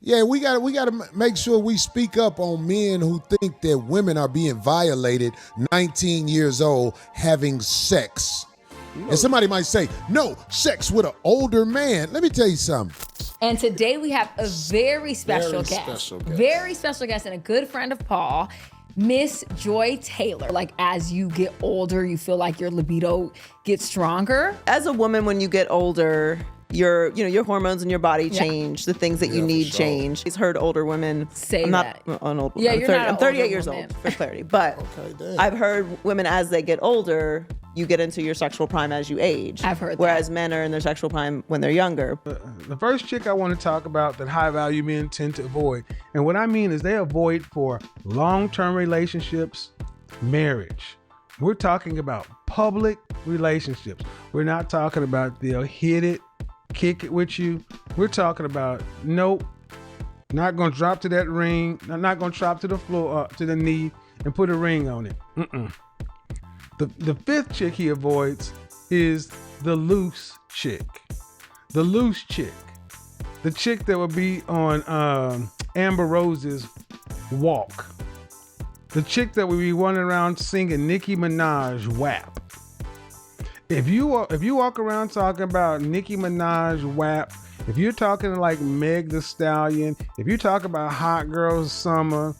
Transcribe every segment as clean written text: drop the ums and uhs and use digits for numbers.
Yeah, we gotta make sure we speak up on men who think that women are being violated 19 years old having sex. And somebody might say, no, sex with an older man. Let me tell you something. And today we have a very special guest. Very special guest and a good friend of Paul, Miss Joy Taylor. Like, as you get older, you feel like your libido gets stronger. As a woman, when you get older, your hormones in your body change. The things that you need change. He's heard older women say I'm that. Not an old Yeah, woman. I'm 38 years woman. old, for clarity. But I've heard women, as they get older, you get into your sexual prime as you age. I've heard that. Whereas men are in their sexual prime when they're younger. The first chick I want to talk about that high value men tend to avoid, and what I mean is they avoid for long-term relationships, marriage. We're talking about public relationships. We're not talking about they'll hit it, kick it with you. We're talking about nope, not gonna drop to that ring, not gonna drop to the floor, to the knee and put a ring on it. The fifth chick he avoids is the loose chick. The loose chick. The chick that would be on Amber Rose's Walk. The chick that would be running around singing Nicki Minaj WAP. If you walk around talking about Nicki Minaj WAP, if you're talking like Meg Thee Stallion, if you're talking about Hot Girl Summer,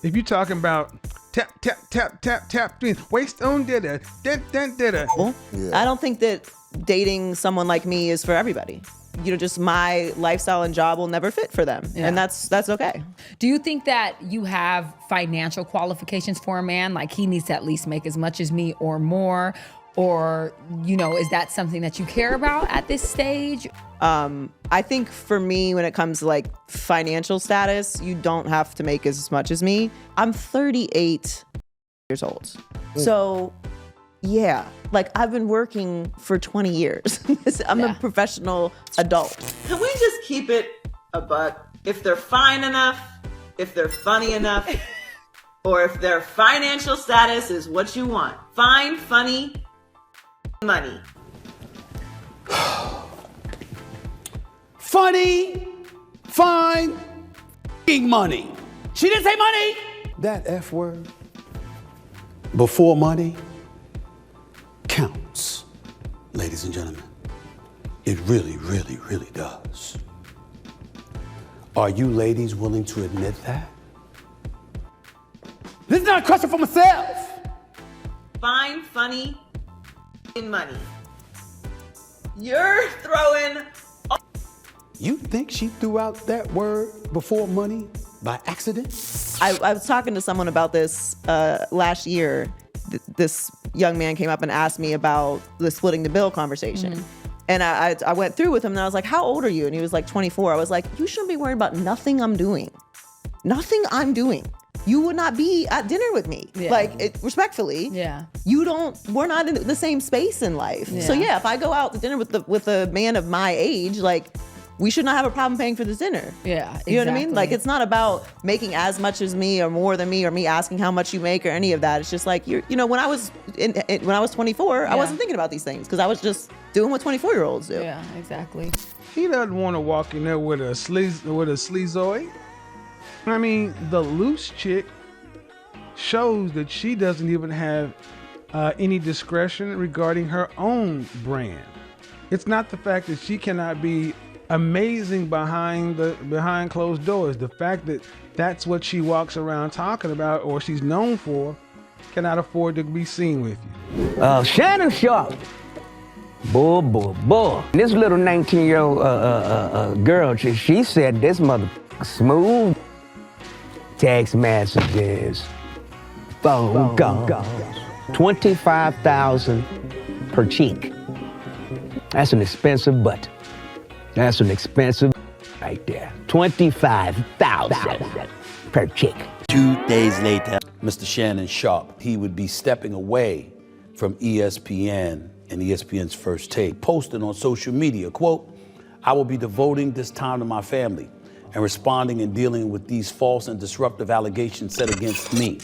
if you're talking about tap, tap, tap, tap, tap, waist on didda, didda. I don't think that dating someone like me is for everybody. Just my lifestyle and job will never fit for them. And that's okay. Do you think that you have financial qualifications for a man? Like, he needs to at least make as much as me or more? Or, is that something that you care about at this stage? I think for me, when it comes to like financial status, you don't have to make as much as me. I'm 38 years old. So yeah, like I've been working for 20 years. I'm a professional adult. Can we just keep it a buck? If they're fine enough, if they're funny enough, or if their financial status is what you want. Fine, funny, money. Funny, fine, money. She didn't say money. That F word before money counts, ladies and gentlemen. It really, really, really does. Are you ladies willing to admit that? This is not a question for myself. Fine, funny, money. You're throwing. You think she threw out that word before money by accident? I was talking to someone about this last year. This young man came up and asked me about the splitting the bill conversation. And I went through with him and I was like, how old are you? And he was like 24. I was like, you shouldn't be worried about nothing I'm doing. Nothing I'm doing. You would not be at dinner with me. Like, respectfully. We're not in the same space in life. So yeah, if I go out to dinner with a man of my age, like, we should not have a problem paying for this dinner. Exactly. You know what I mean? Like, it's not about making as much as me or more than me or me asking how much you make or any of that. It's just like, when I was 24, I wasn't thinking about these things because I was just doing what 24-year-olds do. Yeah, exactly. He doesn't want to walk in there with a sleazoid. I mean, the loose chick shows that she doesn't even have any discretion regarding her own brand. It's not the fact that she cannot be amazing behind closed doors. The fact that that's what she walks around talking about or she's known for cannot afford to be seen with you. Shannon Sharpe. Boy. This little 19-year-old girl, she said this mother smooth text messages, phone calls, 25,000 per cheek. That's an expensive butt. That's an expensive right there. 25,000 per chick. 2 days later, Mr. Shannon Sharpe, he would be stepping away from ESPN and ESPN's First Take, posting on social media, quote, I will be devoting this time to my family and responding and dealing with these false and disruptive allegations set against me.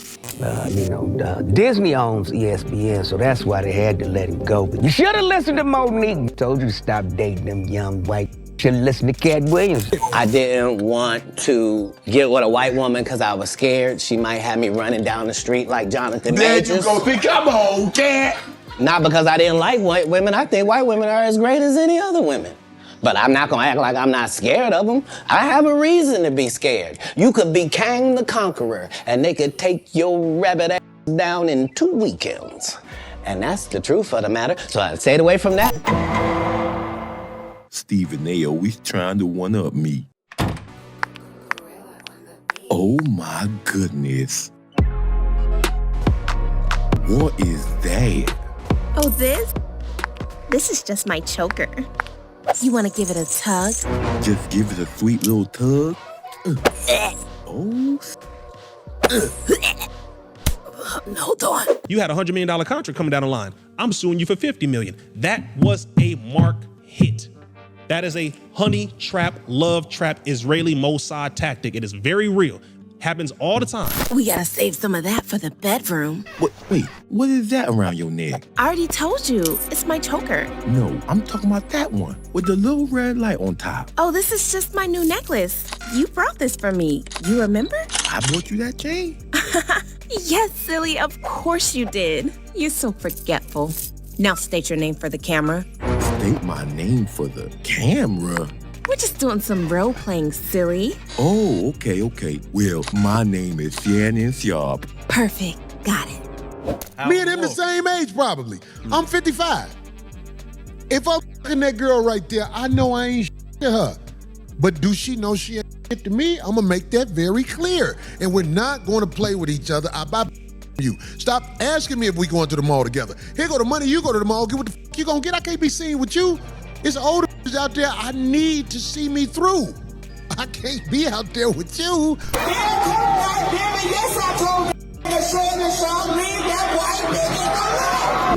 Disney owns ESPN, so that's why they had to let him go. But you should have listened to Monique. Told you to stop dating them young white should listen to Katt Williams. I didn't want to get with a white woman because I was scared she might have me running down the street like Jonathan Majors. There you go. Think I'm old, Katt. Not because I didn't like white women. I think white women are as great as any other women. But I'm not gonna act like I'm not scared of them. I have a reason to be scared. You could be Kang the Conqueror, and they could take your rabbit ass down in 2 weekends. And that's the truth of the matter. So I stayed away from that. Stephen, they always trying to one-up me. Oh my goodness. What is that? Oh, this? This is just my choker. You want to give it a tug? Just give it a sweet little tug? Oh. Hold on. You had a $100 million contract coming down the line. I'm suing you for $50 million. That was a mark hit. That is a honey trap, love trap, Israeli Mossad tactic. It is very real. Happens all the time. We gotta save some of that for the bedroom. Wait, what is that around your neck? I already told you, it's my choker. No, I'm talking about that one with the little red light on top. Oh, this is just my new necklace. You brought this for me. You remember? I bought you that chain? Yes, silly, of course you did. You're so forgetful. Now state your name for the camera. State my name for the camera? We're just doing some role-playing, silly. Oh, okay. Well, my name is Shannon Sharpe. Perfect. Got it. Me and him the same age, probably. I'm 55. If I'm fucking that girl right there, I know I ain't to her. But do she know she ain't shit to me? I'm gonna make that very clear. And we're not gonna play with each other. I buy you. Stop asking me if we going to the mall together. Here go the money, you go to the mall, get what the fuck you gonna get. I can't be seen with you. It's older out there. I need to see me through. I can't be out there with you.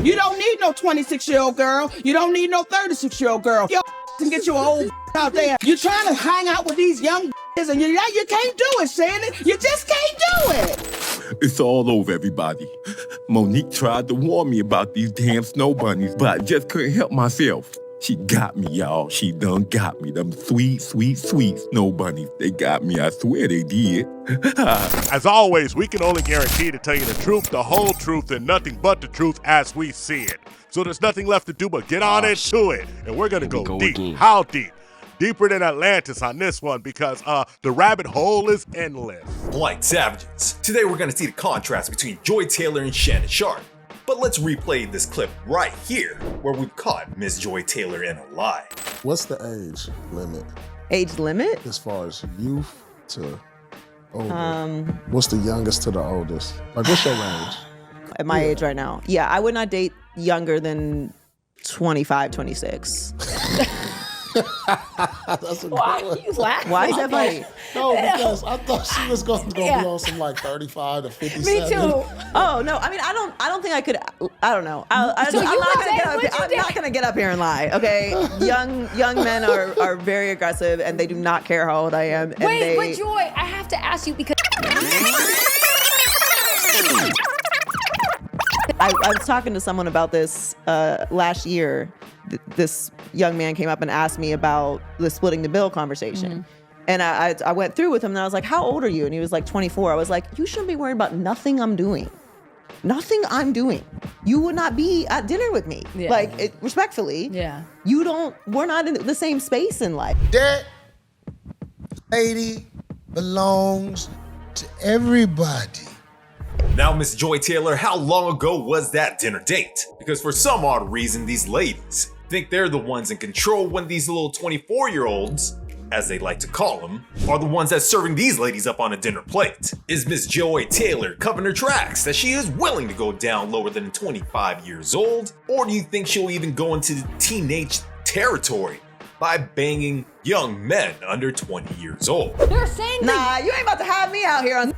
You don't need no 26-year-old girl. You don't need no 36-year-old girl. You can get you an old out there. You're trying to hang out with these young and you can't do it, Shannon. You just can't do it. It's all over, everybody. Monique tried to warn me about these damn snow bunnies, but I just couldn't help myself. She got me, y'all. She done got me. Them sweet, sweet, sweet snow bunnies. They got me. I swear they did. As always, we can only guarantee to tell you the truth, the whole truth, and nothing but the truth as we see it. So there's nothing left to do but get on into it. And we're going to go deep. Again. How deep? Deeper than Atlantis on this one because the rabbit hole is endless. Blind Savages. Today we're going to see the contrast between Joy Taylor and Shannon Sharpe. But let's replay this clip right here where we've caught Miss Joy Taylor in a lie. What's the age limit? Age limit? As far as youth to older. What's the youngest to the oldest? Like, what's your range? At my age right now. Yeah, I would not date younger than 25, 26. That's a good one. You laughing? Why is that funny? No, because I thought she was going to be on some like 35 to 57. Me too. Oh no, I mean I don't think I could. I don't know. I'm not gonna get up here and lie. Okay, young men are very aggressive and they do not care how old I am. And Wait, but Joy, I have to ask you because I was talking to someone about this last year. This young man came up and asked me about the splitting the bill conversation. And I went through with him and I was like, how old are you? And he was like 24. I was like, you shouldn't be worried about nothing I'm doing. Nothing I'm doing. You would not be at dinner with me. Yeah. Like, respectfully. Yeah. We're not in the same space in life. That lady belongs to everybody. Now, Miss Joy Taylor, how long ago was that dinner date? Because for some odd reason, these ladies think they're the ones in control when these little 24-year-olds, as they like to call them, are the ones that's serving these ladies up on a dinner plate. Is Miss Joy Taylor covering her tracks that she is willing to go down lower than 25 years old? Or do you think she'll even go into the teenage territory by banging young men under 20 years old? They're saying nah, you ain't about to have me out here on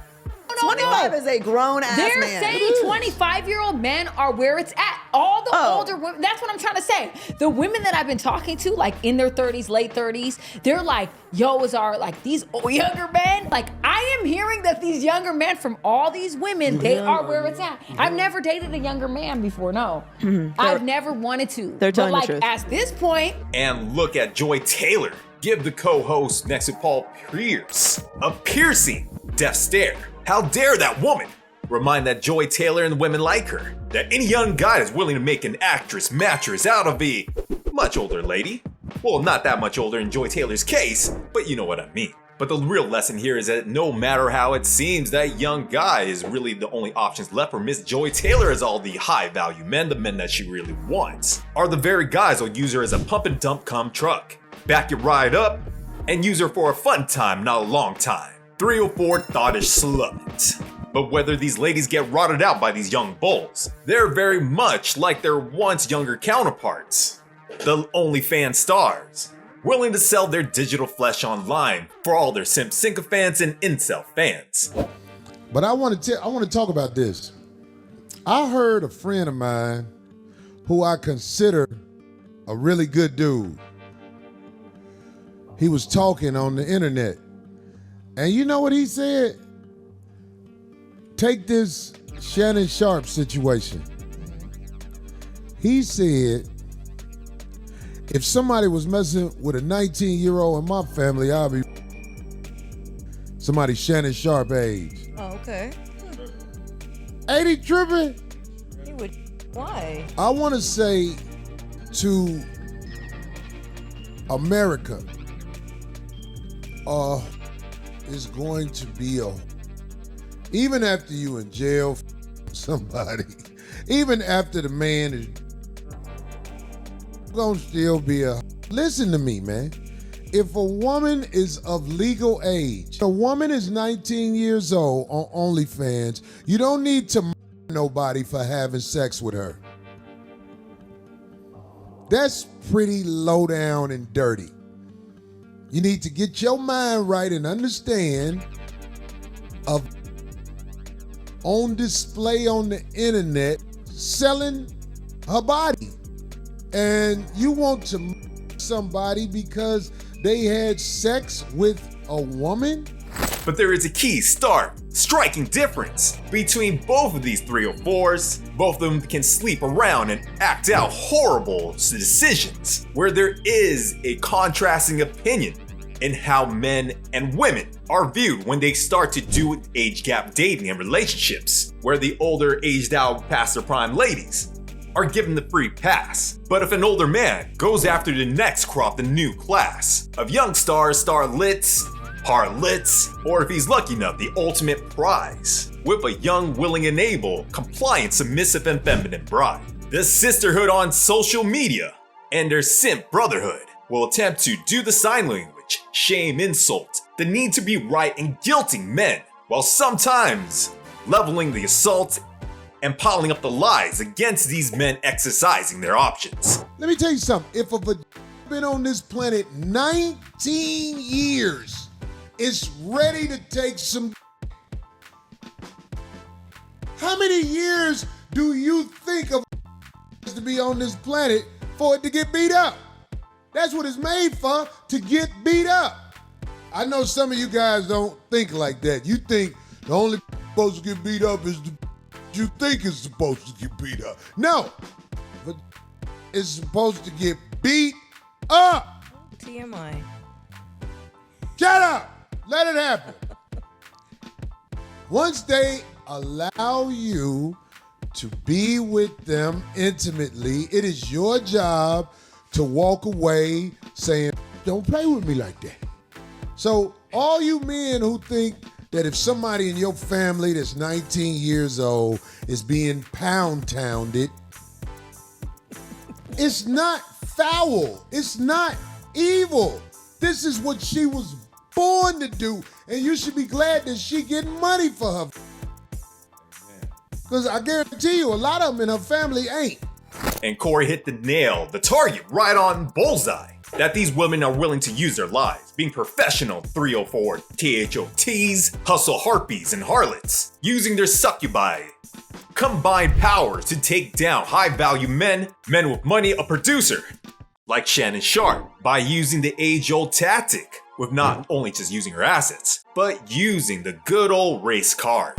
25 is a grown-ass man. They're saying 25-year-old men are where it's at. All the older women, that's what I'm trying to say. The women that I've been talking to, like in their 30s, late 30s, they're like, these younger men. Like, I am hearing that these younger men from all these women, they are where it's at. I've never dated a younger man before, no. I've never wanted to. They're telling the truth. At this point. And look at Joy Taylor. give the co-host next to Paul Pierce a piercing death stare. How dare that woman remind that Joy Taylor and the women like her that any young guy is willing to make an actress out of a much older lady. Well, not that much older in Joy Taylor's case, but you know what I mean. But the real lesson here is that no matter how it seems, that young guy is really the only options left for Miss Joy Taylor, as all the high value men, the men that she really wants, are the very guys who'll use her as a pump and dump cum truck, back it right up, and use her for a fun time, not a long time. 304 thottish slut. But whether these ladies get rotted out by these young bulls, they're very much like their once younger counterparts, the OnlyFans stars, willing to sell their digital flesh online for all their simp sycophants and incel fans. But I want to talk about this. I heard a friend of mine who I consider a really good dude. He was talking on the internet. And you know what he said? Take this Shannon Sharpe situation. He said, if somebody was messing with a 19-year-old in my family, I'd be somebody Shannon Sharpe age. Oh, okay. Ain't he tripping? He would. Why? I want to say to America, is going to be even after you in jail for somebody, even after the man is gonna still be listen to me, man. If a woman is of legal age, a woman is 19 years old on OnlyFans, you don't need to nobody for having sex with her. That's pretty low down and dirty. You need to get your mind right and understand of on display on the internet selling her body. And you want to somebody because they had sex with a woman? But there is a key, striking difference between both of these 304s. Both of them can sleep around and act out horrible decisions, where there is a contrasting opinion in how men and women are viewed when they start to do age gap dating and relationships, where the older aged out past their prime ladies are given the free pass. But if an older man goes after the next crop, the new class of young stars, starlets, harlots, or if he's lucky enough, the ultimate prize, with a young, willing, and able, compliant, submissive, and feminine bride, the sisterhood on social media and their simp brotherhood will attempt to do the sign language, shame, insult, the need to be right, and guilting men, while sometimes leveling the assault and piling up the lies against these men exercising their options. Let me tell you something. If a vagina been on this planet 19 years, it's ready to take some. How many years do you think of to be on this planet for it to get beat up? That's what it's made for, to get beat up. I know some of you guys don't think like that. You think the only supposed to get beat up is the you think is supposed to get beat up. No, but it's supposed to get beat up. TMI. Shut up. Let it happen. Once they allow you to be with them intimately, it is your job to walk away saying, don't play with me like that. So all you men who think that if somebody in your family that's 19 years old is being pound-tounded, it's not foul. It's not evil. This is what she was born to do, and you should be glad that she getting money for her. Because I guarantee you, a lot of them in her family ain't. And Corey hit the target right on bullseye. That these women are willing to use their lives, being professional 304 THOTs, hustle harpies, and harlots, using their succubi combined powers to take down high-value men with money, a producer like Shannon Sharpe, by using the age-old tactic with not only just using her assets, but using the good old race card.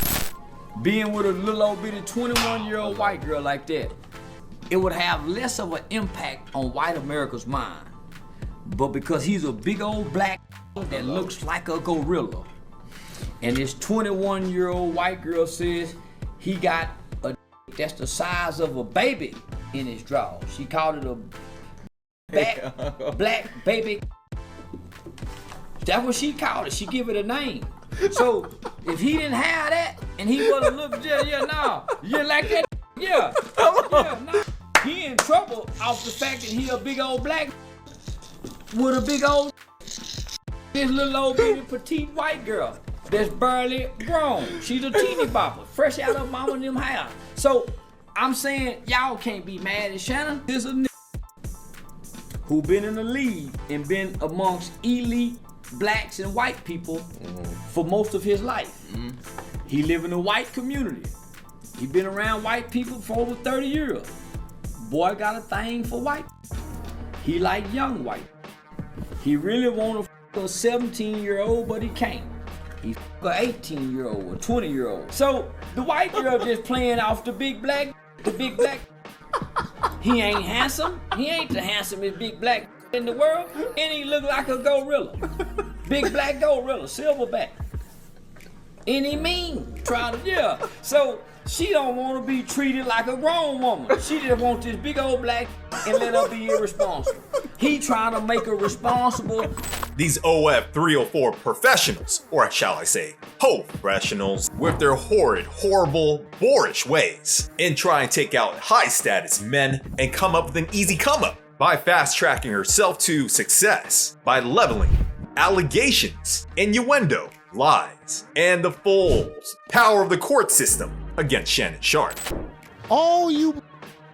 Being with a little old bitty 21-year-old white girl like that, it would have less of an impact on white America's mind. but because he's a big old black that looks like a gorilla. And this 21-year-old white girl says he got a that's the size of a baby in his drawers. She called it a black baby. That's what she called it. She give it a name. So if he didn't have that and he wasn't looking, you like that, nah. He in trouble off the fact that he a big old black with a big old this little old baby petite white girl that's barely grown. She's a teeny bopper, fresh out of mama and them house. So I'm saying y'all can't be mad at Shannon. There's a who been in the league and been amongst elite blacks and white people for most of his life. He live in a white community. He been around white people for over 30 years. Boy got a thing for white. He like young white. He really want to a 17-year-old, but he can't. He a 18-year-old or 20-year-old. So the white girl just playing off the big black. He ain't handsome. He ain't the handsomest big black in the world, and he look like a gorilla. Big black gorilla, silverback. And he mean, So she don't want to be treated like a grown woman. She just wants this big old black and let her be irresponsible. He trying to make her responsible. These OF 304 professionals, or shall I say, professionals, with their horrid, horrible, boorish ways, and try and take out high status men and come up with an easy come up by fast tracking herself to success, by leveling allegations, innuendo, lies, and the full power of the court system against Shannon Sharpe. All you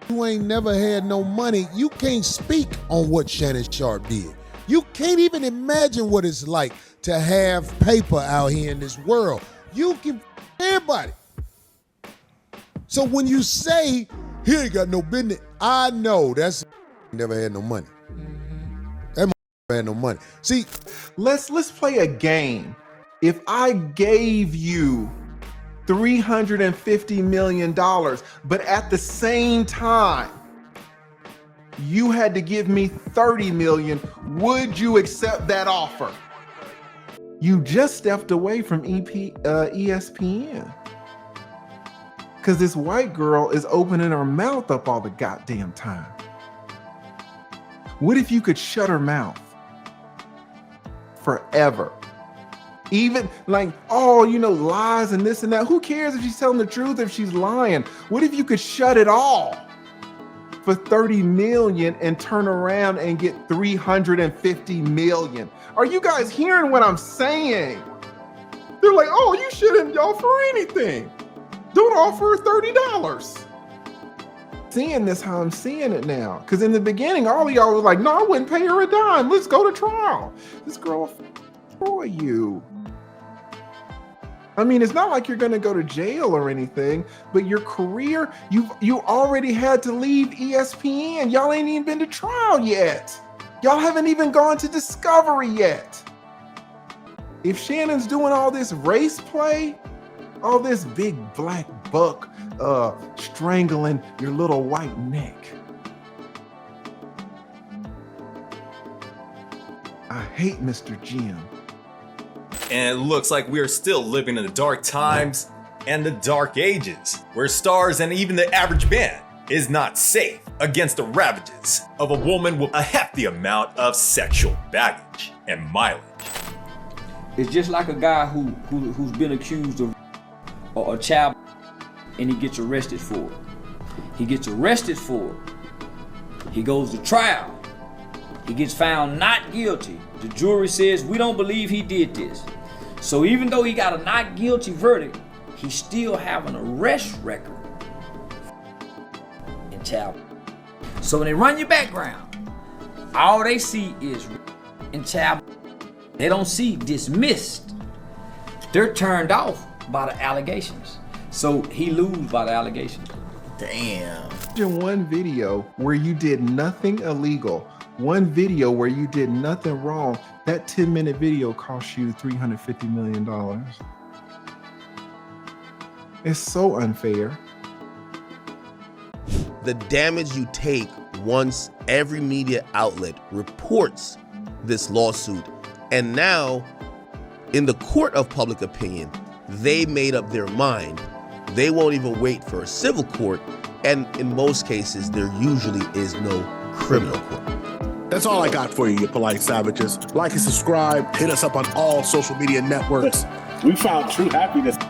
who ain't never had no money, you can't speak on what Shannon Sharpe did. You can't even imagine what it's like to have paper out here in this world. You can everybody. So when you say he ain't got no business, I know that's never had no money. That had no money. See, let's play a game. If I gave you $350 million, but at the same time, you had to give me $30 million, would you accept that offer? You just stepped away from ESPN. Because this white girl is opening her mouth up all the goddamn time. What if you could shut her mouth forever? Even like, lies and this and that. Who cares if she's telling the truth, if she's lying? What if you could shut it all for $30 million and turn around and get $350 million? Are you guys hearing what I'm saying? They're like, oh, you shouldn't offer anything. Don't offer $30. Seeing this how I'm seeing it now. Because in the beginning, all of y'all was like, no, I wouldn't pay her a dime. Let's go to trial. This girl will destroy you. I mean, it's not like you're gonna go to jail or anything, but your career, you already had to leave ESPN. Y'all ain't even been to trial yet. Y'all haven't even gone to discovery yet. If Shannon's doing all this race play, all this big black buck strangling your little white neck, I hate Mr. Jim. And it looks like we are still living in the dark times and the dark ages, where stars and even the average man is not safe against the ravages of a woman with a hefty amount of sexual baggage and mileage. It's just like a guy who's been accused of a child and he gets arrested for it. He gets arrested for it. He goes to trial. He gets found not guilty. The jury says, we don't believe he did this. So even though he got a not guilty verdict, he still have an arrest record in child. So when they run your background, all they see is in child. They don't see dismissed. They're turned off by the allegations. So he lose by the allegations. Damn. In one video where you did nothing illegal, one video where you did nothing wrong, that 10-minute video cost you $350 million. It's so unfair. The damage you take once every media outlet reports this lawsuit. And now, in the court of public opinion, they made up their mind. They won't even wait for a civil court. And in most cases, there usually is no criminal court. That's all I got for you, you polite savages. Like and subscribe. Hit us up on all social media networks. We found true happiness.